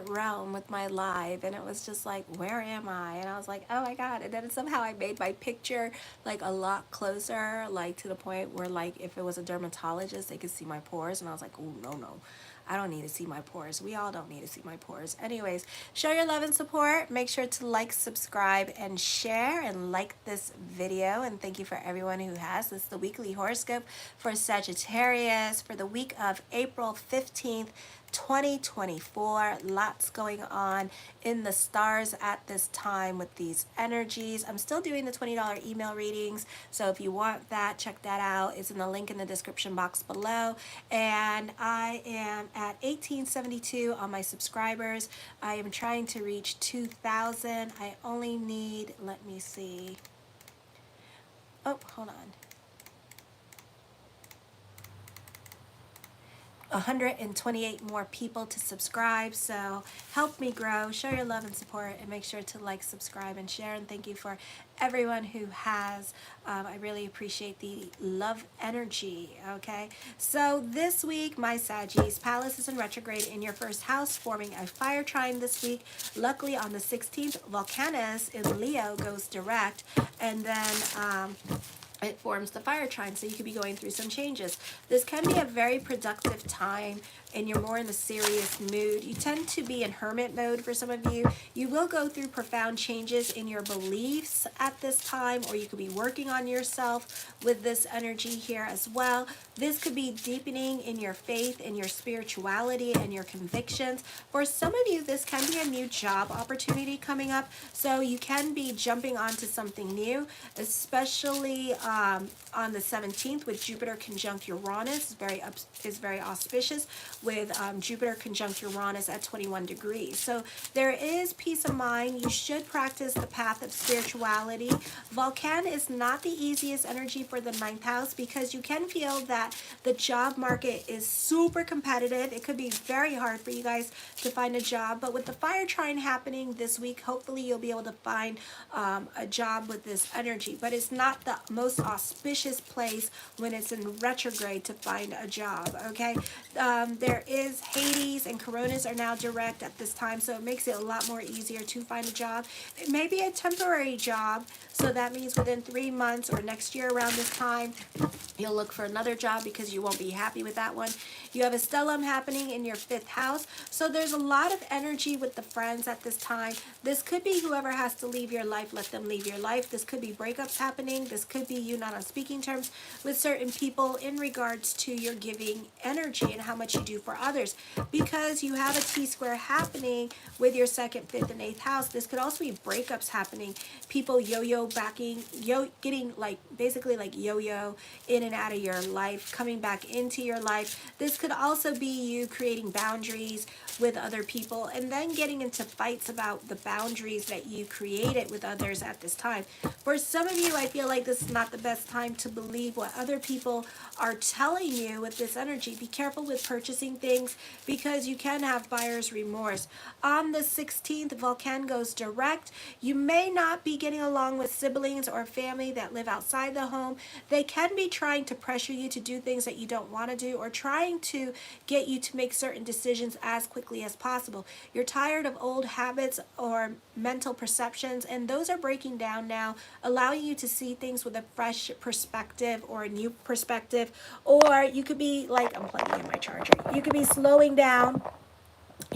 different realm with my live, and it was just like, where am I? And I was like, oh my God. And then somehow I made my picture like a lot closer, like to the point where like if it was a dermatologist, they could see my pores. And I was like, oh, no, no. I don't need to see my pores. We all don't need to see my pores. Anyways, show your love and support. Make sure to like, subscribe, and share, and like this video. And thank you for everyone who has. This is the weekly horoscope for Sagittarius for the week of April 15th, 2024. Lots going on in the stars at this time with these energies. I'm still doing the $20 email readings, so if you want that, check that out. It's in the link in the description box below. And I am at 1872 on my subscribers. I am trying to reach 2,000. I only need, let me see. Oh, hold on. 128 more people to subscribe, so help me grow. Show your love and support, and make sure to like, subscribe, and share. And thank you for everyone who has. I really appreciate the love energy. Okay, so this week my Saggies, Pallas is in retrograde in your first house, forming a fire trine this week. Luckily on the 16th, Volcanus in Leo goes direct, and then it forms the fire trine, so you could be going through some changes. This can be a very productive time, and you're more in the serious mood. You tend to be in hermit mode for some of you. You will go through profound changes in your beliefs at this time, or you could be working on yourself with this energy here as well. This could be deepening in your faith and your spirituality and your convictions. For some of you, this can be a new job opportunity coming up, so you can be jumping onto something new, especially on the 17th with Jupiter conjunct Uranus. Is very auspicious with Jupiter conjunct Uranus at 21 degrees. So there is peace of mind. You should practice the path of spirituality. Vulcan is not the easiest energy for the 9th house, because you can feel that the job market is super competitive. It could be very hard for you guys to find a job, but with the fire trine happening this week, hopefully you'll be able to find a job with this energy. But it's not the most auspicious place when it's in retrograde to find a job. Okay, there is Hades and Coronas are now direct at this time, so it makes it a lot more easier to find a job. It may be a temporary job, so that means within 3 months or next year around this time you'll look for another job because you won't be happy with that one. You have a stellium happening in your 5th house, so there's a lot of energy with the friends at this time. This could be whoever has to leave your life, let them leave your life. This could be breakups happening. This could be you not on speaking terms with certain people in regards to your giving energy and how much you do for others, because you have a T-square happening with your 2nd, 5th, and 8th house. This could also be breakups happening, people yo-yo backing, getting like basically like yo-yo in and out of your life, coming back into your life. This could also be you creating boundaries with other people and then getting into fights about the boundaries that you created with others at this time. For some of you, I feel like this is not the best time to believe what other people are telling you with this energy. Be careful with purchasing things, because you can have buyer's remorse. On the 16th, Vulcan goes direct. You may not be getting along with siblings or family that live outside the home. They can be trying to pressure you to do things that you don't want to do, or trying to get you to make certain decisions as quickly as possible. You're tired of old habits or mental perceptions, and those are breaking down now, allowing you to see things with a fresh perspective or a new perspective. Or you could be like, I'm plugging in my charger, you could be slowing down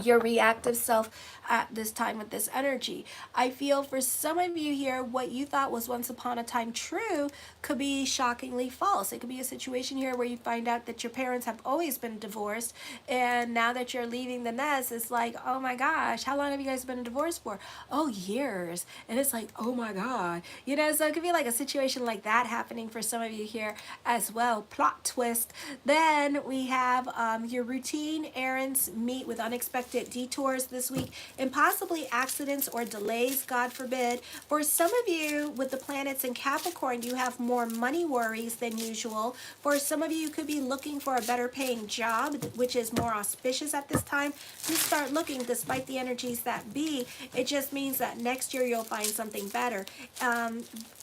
your reactive self at this time with this energy. I feel for some of you here, what you thought was once upon a time true could be shockingly false. It could be a situation here where you find out that your parents have always been divorced, and now that you're leaving the nest, it's like, oh my gosh, how long have you guys been divorced for? Oh, years. And it's like, oh my God. You know, so it could be like a situation like that happening for some of you here as well. Plot twist. Then we have your routine errands meet with unexpected detours this week, and possibly accidents or delays, God forbid. For some of you with the planets in Capricorn, you have more money worries than usual. For some of you, you could be looking for a better paying job, which is more auspicious at this time. Just start looking despite the energies that be. It just means that next year you'll find something better.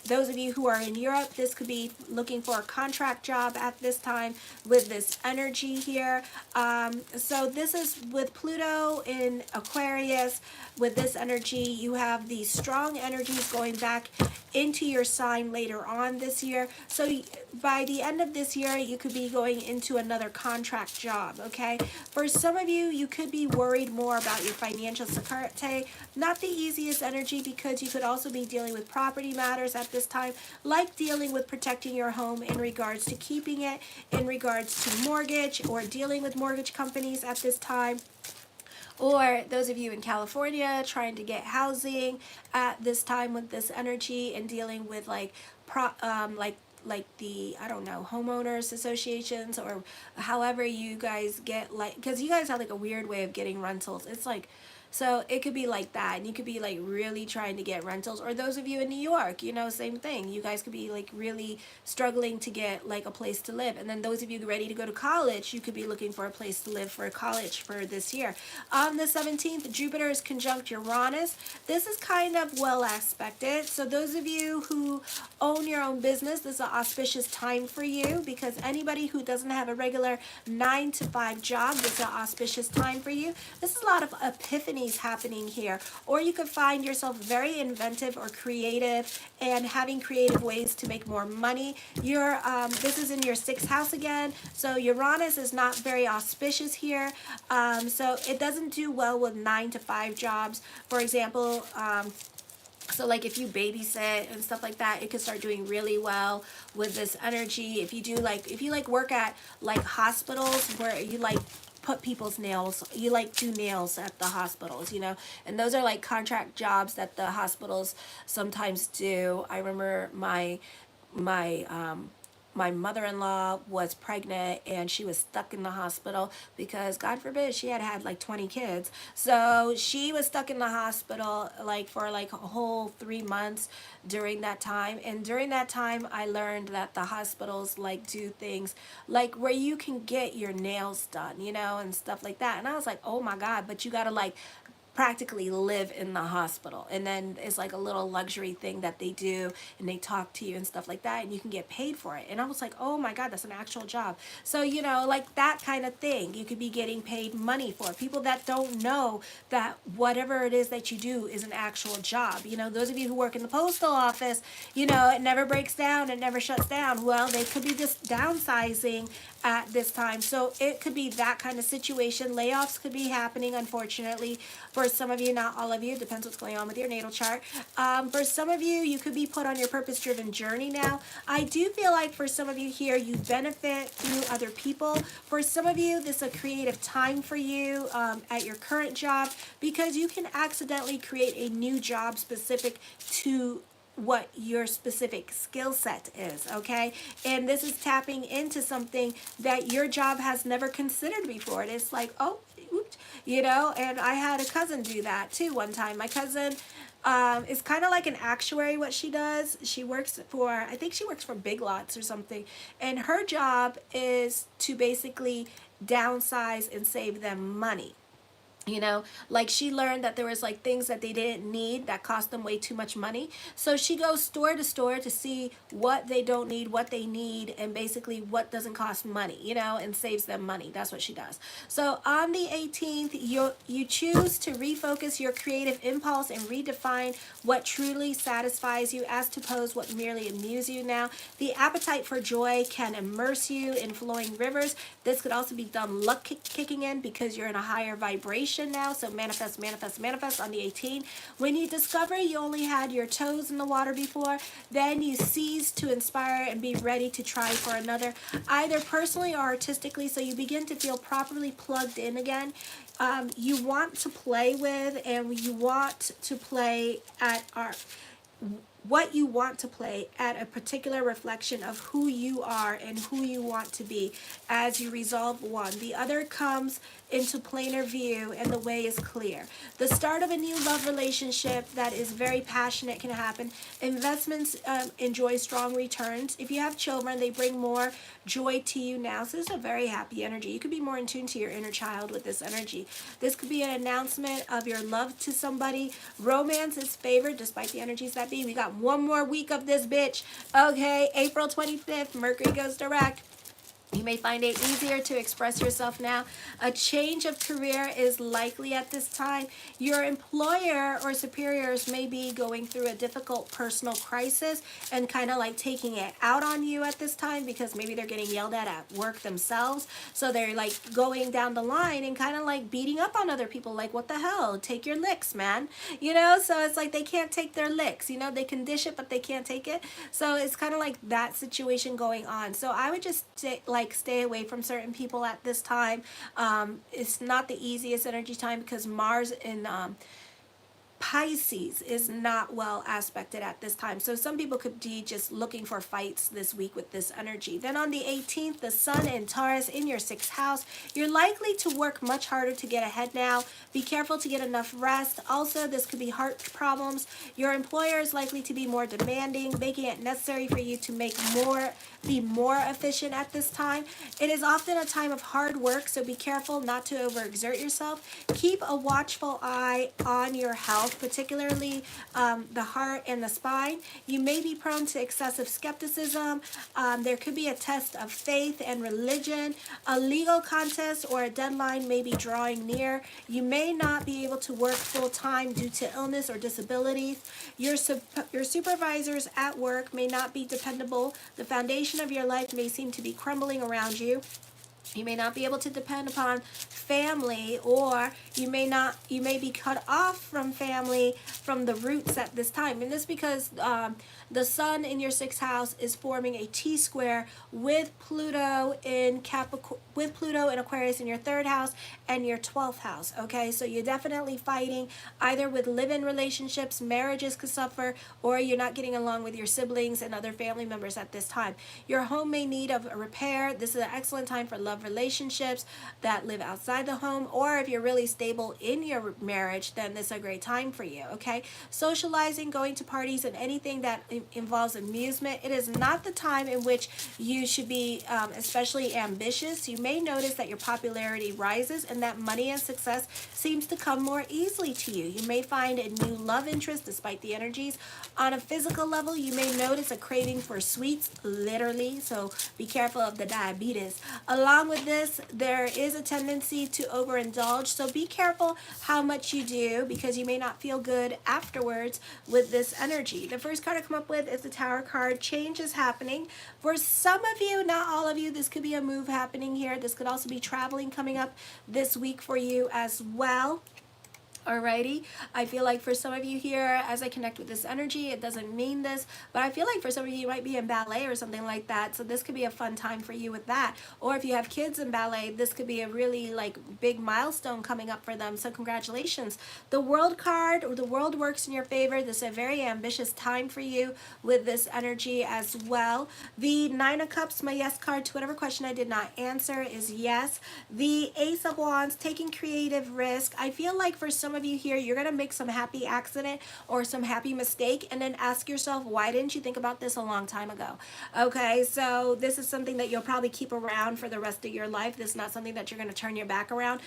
Those of you who are in Europe, this could be looking for a contract job at this time with this energy here. So this is with Pluto Pluto in Aquarius with this energy. You have these strong energies going back into your sign later on this year. So by the end of this year, you could be going into another contract job, okay? For some of you, you could be worried more about your financial security. Not the easiest energy, because you could also be dealing with property matters at this time, like dealing with protecting your home in regards to keeping it, in regards to mortgage, or dealing with mortgage companies at this time. Or those of you in California trying to get housing at this time with this energy, and dealing with like the, I don't know, homeowners associations, or however you guys get, like, because you guys have like a weird way of getting rentals. It's like, so it could be like that, and you could be like really trying to get rentals. Or those of you in New York, you know, same thing. You guys could be like really struggling to get like a place to live. And then those of you ready to go to college, you could be looking for a place to live for college for this year. On the 17th, Jupiter is conjunct Uranus. This is kind of well aspected. So those of you who own your own business, this is an auspicious time for you, because anybody who doesn't have a regular 9-to-5 job, this is an auspicious time for you. This is a lot of epiphany happening here. Or you could find yourself very inventive or creative, and having creative ways to make more money. This is in your 6th house again, so Uranus is not very auspicious here. So it doesn't do well with 9-to-5 jobs. For example, so like if you babysit and stuff like that, it could start doing really well with this energy. If you work at like hospitals where you like put people's nails, you like do nails at the hospitals, you know, and those are like contract jobs that the hospitals sometimes do. I remember my mother-in-law was pregnant, and she was stuck in the hospital because, God forbid, she had like 20 kids. So she was stuck in the hospital like for like a whole 3 months during that time. And during that time, I learned that the hospitals like do things like where you can get your nails done, you know, and stuff like that. And I was like, oh my God, but you got to like practically live in the hospital, and then it's like a little luxury thing that they do, and they talk to you and stuff like that, and you can get paid for it. And I was like, oh my God, that's an actual job. So, you know, like that kind of thing, you could be getting paid money for. People that don't know that whatever it is that you do is an actual job. You know, those of you who work in the postal office, you know, it never breaks down, it never shuts down. Well, they could be just downsizing at this time. So it could be that kind of situation. Layoffs could be happening, unfortunately, for some of you, not all of you. It depends what's going on with your natal chart. For some of you, you could be put on your purpose-driven journey now. I do feel like for some of you here, you benefit through other people. For some of you, this is a creative time for you at your current job, because you can accidentally create a new job specific to what your specific skill set is, okay? And this is tapping into something that your job has never considered before. And it's like, oh, oops, you know, and I had a cousin do that too one time. My cousin is kind of like an actuary, what she does. She works for, I think she works for Big Lots or something. And her job is to basically downsize and save them money. You know, like she learned that there was like things that they didn't need that cost them way too much money. So she goes store to store to see what they don't need, what they need, and basically what doesn't cost money, you know, and saves them money. That's what she does. So on the 18th, you choose to refocus your creative impulse and redefine what truly satisfies you, as opposed what merely amuses you. Now, the appetite for joy can immerse you in flowing rivers. This could also be dumb luck kicking in, because you're in a higher vibration now. So manifest, manifest, manifest on the 18th. When you discover you only had your toes in the water before, then you cease to inspire and be ready to try for another, either personally or artistically. So you begin to feel properly plugged in again. You want to play with, and you want to play at what you want to play at a particular reflection of who you are and who you want to be as you resolve one. The other comes into plainer view, and the way is clear. The start of a new love relationship that is very passionate can happen. Investments enjoy strong returns. If you have children, they bring more joy to you now. So this is a very happy energy. You could be more in tune to your inner child with this energy. This could be an announcement of your love to somebody. Romance is favored despite the energies that be. We got one more week of this bitch. Okay, April 25th, Mercury goes direct. You may find it easier to express yourself now. A change of career is likely at this time. Your employer or superiors may be going through a difficult personal crisis and kind of like taking it out on you at this time, because maybe they're getting yelled at work themselves. So they're like going down the line and kind of like beating up on other people, like, what the hell? Take your licks, man. You know, so it's like they can't take their licks. You know, they can dish it, but they can't take it. So it's kind of like that situation going on. So I would just stay away from certain people at this time. It's not the easiest energy time, because Mars in Pisces is not well aspected at this time. So some people could be just looking for fights this week with this energy. Then on the 18th, the Sun in Taurus in your 6th house. You're likely to work much harder to get ahead now. Be careful to get enough rest. Also, this could be heart problems. Your employer is likely to be more demanding, making it necessary for you to be more efficient at this time. It is often a time of hard work, so be careful not to overexert yourself. Keep a watchful eye on your health, particularly the heart and the spine. You may be prone to excessive skepticism. There could be a test of faith and religion. A legal contest or a deadline may be drawing near. You may not be able to work full time due to illness or disabilities. Your supervisors at work may not be dependable. The foundation of your life may seem to be crumbling around you. You may not be able to depend upon family, or you may be cut off from family, from the roots at this time. And this because the Sun in your 6th house is forming a T-square with Pluto in Aquarius in your 3rd house and your 12th house. Okay, so you're definitely fighting either with live-in relationships, marriages could suffer, or you're not getting along with your siblings and other family members at this time. Your home may need a repair. This is an excellent time for love relationships that live outside the home, or if you're really stable in your marriage, then this is a great time for you. Okay, socializing, going to parties, and anything that involves amusement. It is not the time in which you should be especially ambitious. You may notice that your popularity rises and that money and success seems to come more easily to you. You may find a new love interest despite the energies. On a physical level, you may notice a craving for sweets, literally, so be careful of the diabetes. Along with this, there is a tendency to overindulge, so be careful how much you do, because you may not feel good afterwards with this energy. The first card to come up with is the Tower card. Change is happening. For some of you, not all of you, this could be a move happening here. This could also be traveling coming up this week for you as well. Alrighty, I feel like for some of you here, as I connect with this energy, it doesn't mean this, but I feel like for some of you, you might be in ballet or something like that, so this could be a fun time for you with that. Or if you have kids in ballet, this could be a really like big milestone coming up for them, so congratulations. The World card, or the world works in your favor. This is a very ambitious time for you with this energy as well. The Nine of Cups, my yes card to whatever question I did not answer is yes. The Ace of Wands, taking creative risk. I feel like for some of you here, you're going to make some happy accident or some happy mistake, and then ask yourself, why didn't you think about this a long time ago? Okay, so this is something that you'll probably keep around for the rest of your life. This is not something that you're going to turn your back around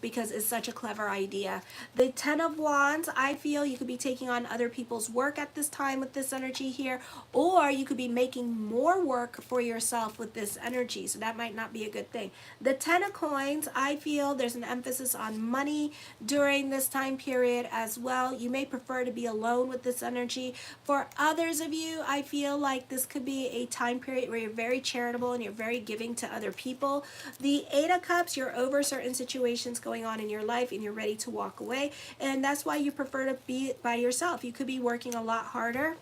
because it's such a clever idea. The Ten of Wands, I feel you could be taking on other people's work at this time with this energy here, or you could be making more work for yourself with this energy, so that might not be a good thing. The Ten of Coins, I feel there's an emphasis on money during this time period as well. You may prefer to be alone with this energy. For others of you, I feel like this could be a time period where you're very charitable and you're very giving to other people. The Eight of Cups, you're over certain situations going on in your life and you're ready to walk away, and that's why you prefer to be by yourself. You could be working a lot harder.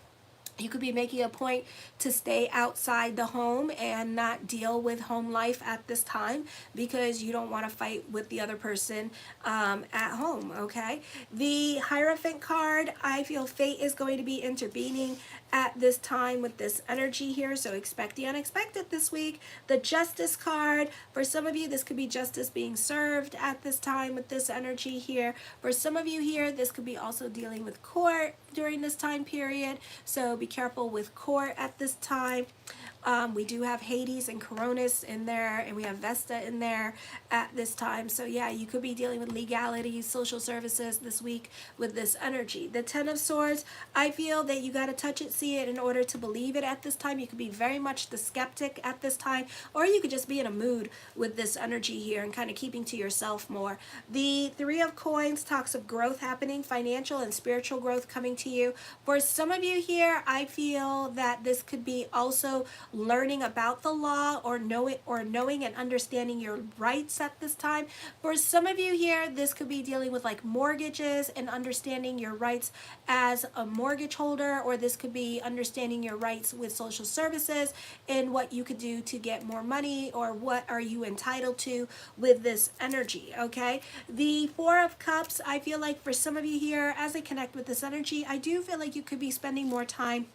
You could be making a point to stay outside the home and not deal with home life at this time because you don't want to fight with the other person at home, okay? The Hierophant card, I feel fate is going to be intervening at this time with this energy here, so expect the unexpected this week. The Justice card, for some of you, this could be justice being served at this time with this energy here. For some of you here, this could be also dealing with court during this time period, so be careful with court at this time. We do have Hades and Coronis in there, and we have Vesta in there at this time. So yeah, you could be dealing with legalities, social services this week with this energy. The Ten of Swords, I feel that you got to touch it, see it in order to believe it at this time. You could be very much the skeptic at this time, or you could just be in a mood with this energy here and kind of keeping to yourself more. The Three of Coins talks of growth happening, financial and spiritual growth coming to you. For some of you here, I feel that this could be also learning about the law or knowing and understanding your rights at this time. For some of you here, this could be dealing with like mortgages and understanding your rights as a mortgage holder, or this could be understanding your rights with social services and what you could do to get more money, or what are you entitled to with this energy. Okay, the Four of Cups, I feel like for some of you here, as I connect with this energy, I do feel like you could be spending more time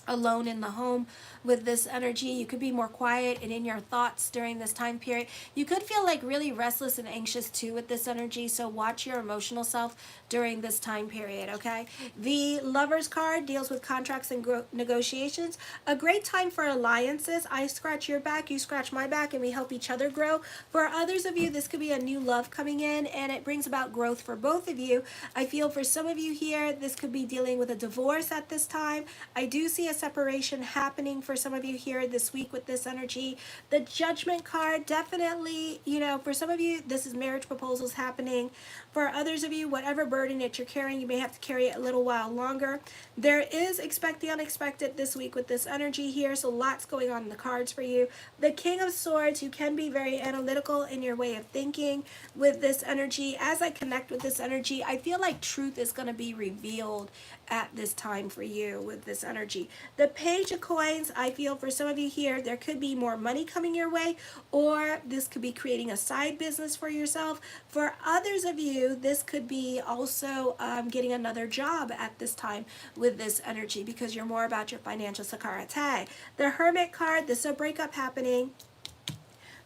alone in the home with this energy. You could be more quiet and in your thoughts during this time period. You could feel like really restless and anxious too with this energy, so watch your emotional self during this time period. Okay, the Lovers card deals with contracts and negotiations. A great time for alliances. I scratch your back, you scratch my back, and we help each other grow. For others of you, this could be a new love coming in, and it brings about growth for both of you. I feel for some of you here, this could be dealing with a divorce at this time. I do see a separation happening for some of you here this week with this energy. The Judgment card, definitely, you know, for some of you, this is marriage proposals happening. For others of you, whatever burden that you're carrying, you may have to carry it a little while longer. There is expect the unexpected this week with this energy here, so lots going on in the cards for you. The King of Swords, you can be very analytical in your way of thinking with this energy. As I connect with this energy, I feel like truth is going to be revealed at this time for you with this energy. The Page of Coins, I feel for some of you here, there could be more money coming your way, or this could be creating a side business for yourself. For others of you, this could be also getting another job at this time with this energy, because you're more about your financial security. The Hermit card, this is a breakup happening.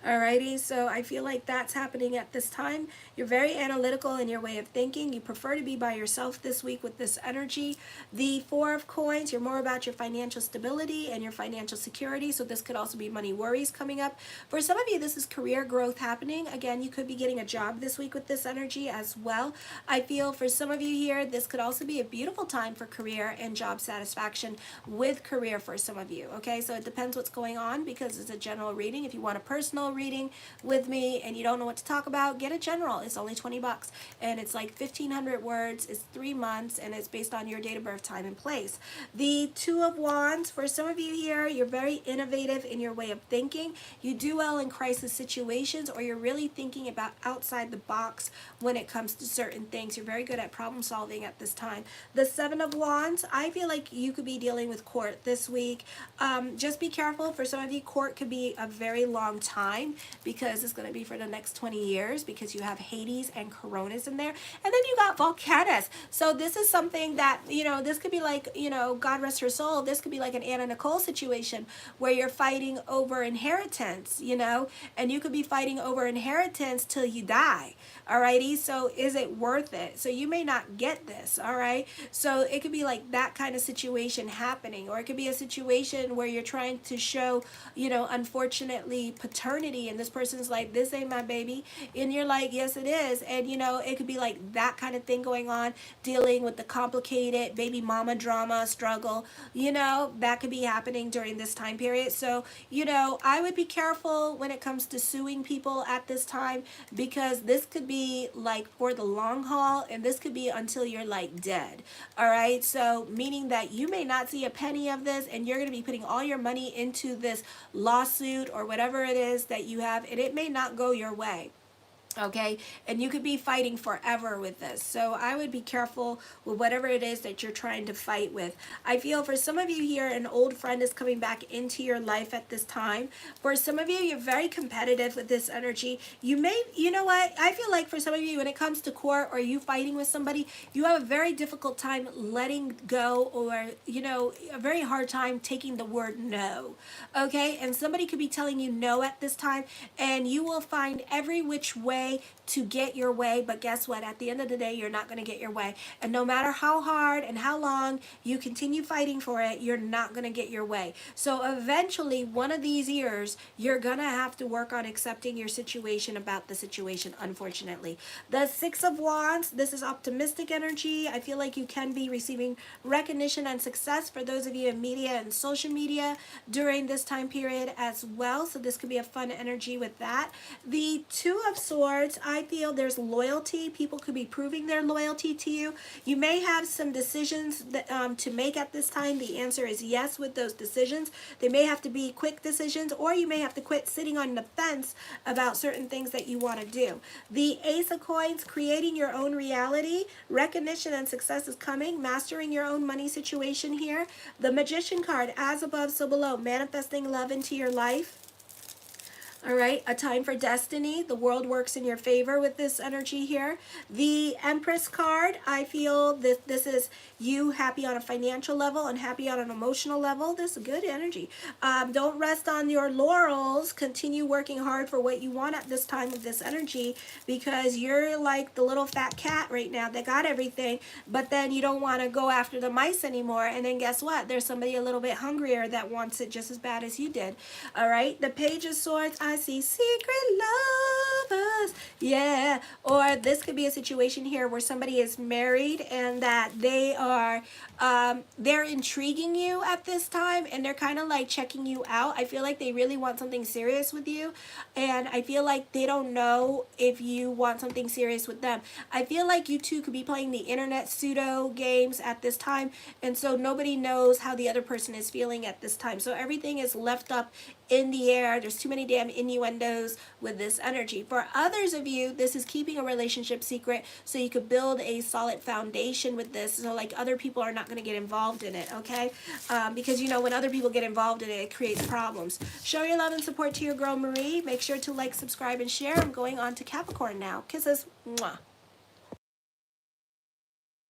Alrighty, so I feel like that's happening at this time. You're very analytical in your way of thinking. You prefer to be by yourself this week with this energy. The Four of Coins, you're more about your financial stability and your financial security, so this could also be money worries coming up. For some of you, this is career growth happening. Again, you could be getting a job this week with this energy as well. I feel for some of you here, this could also be a beautiful time for career and job satisfaction with career for some of you. Okay, so it depends what's going on, because it's a general reading. If you want a personal reading with me and you don't know what to talk about, get a general. It's only $20 and it's like 1,500 words. It's 3 months and it's based on your date of birth, time, and place. The Two of Wands, for some of you here, you're very innovative in your way of thinking. You do well in crisis situations, or you're really thinking about outside the box when it comes to certain things. You're very good at problem solving at this time. The Seven of Wands, I feel like you could be dealing with court this week. Just be careful. For some of you, court could be a very long time, because it's going to be for the next 20 years, because you have Hades and Coronis in there, and then you got Volcanus. So this is something that, you know, this could be like, you know, God rest her soul, this could be like an Anna Nicole situation where you're fighting over inheritance, you know, and you could be fighting over inheritance till you die. Alrighty, so is it worth it? So you may not get this. All right, so it could be like that kind of situation happening, or it could be a situation where you're trying to show, you know, unfortunately paternity, and this person's like, this ain't my baby, and you're like, yes it is. And you know, it could be like that kind of thing going on, dealing with the complicated baby mama drama struggle, you know, that could be happening during this time period. So, you know, I would be careful when it comes to suing people at this time, because this could be like for the long haul, and this could be until you're like dead. All right, so meaning that you may not see a penny of this, and you're going to be putting all your money into this lawsuit or whatever it is that you have, and it may not go your way. Okay, and you could be fighting forever with this. So I would be careful with whatever it is that you're trying to fight with. I feel for some of you here, an old friend is coming back into your life at this time. For some of you, you're very competitive with this energy. You may, you know what, I feel like for some of you, when it comes to court or you fighting with somebody, you have a very difficult time letting go, or, you know, a very hard time taking the word no. Okay, and somebody could be telling you no at this time, and you will find every which way way to get your way, but guess what? At the end of the day, you're not going to get your way. And no matter how hard and how long you continue fighting for it, you're not going to get your way. So eventually, one of these years, you're going to have to work on accepting your situation about the situation, unfortunately. The Six of Wands, this is optimistic energy. I feel like you can be receiving recognition and success for those of you in media and social media during this time period as well. So this could be a fun energy with that. The Two of Swords, I feel there's loyalty. People could be proving their loyalty to you. You may have some decisions that, to make at this time. The answer is yes with those decisions. They may have to be quick decisions, or you may have to quit sitting on the fence about certain things that you want to do. The Ace of Coins, creating your own reality. Recognition and success is coming. Mastering your own money situation here. The Magician card, as above, so below. Manifesting love into your life. All right, a time for destiny. The world works in your favor with this energy here. The Empress card, I feel that this is you happy on a financial level and happy on an emotional level. This is good energy. Don't rest on your laurels. Continue working hard for what you want at this time with this energy, because you're like the little fat cat right now that got everything, but then you don't want to go after the mice anymore. And then guess what? There's somebody a little bit hungrier that wants it just as bad as you did. All right, the Page of Swords, I see secret lovers, yeah. Or this could be a situation here where somebody is married and that they are they're intriguing you at this time, and they're kind of like checking you out. I feel like they really want something serious with you, and I feel like they don't know if you want something serious with them. I feel like you two could be playing the internet pseudo games at this time, and so nobody knows how the other person is feeling at this time. So everything is left up in the air. There's too many damn innuendos with this energy. For others of you, this is keeping a relationship secret so you could build a solid foundation with this, so like other people are not going to get involved in it, okay? Because you know, when other people get involved in it, it creates problems. Show your love and support to your girl Marie. Make sure to like, subscribe, and share. I'm going on to Capricorn now. Kisses. Mwah.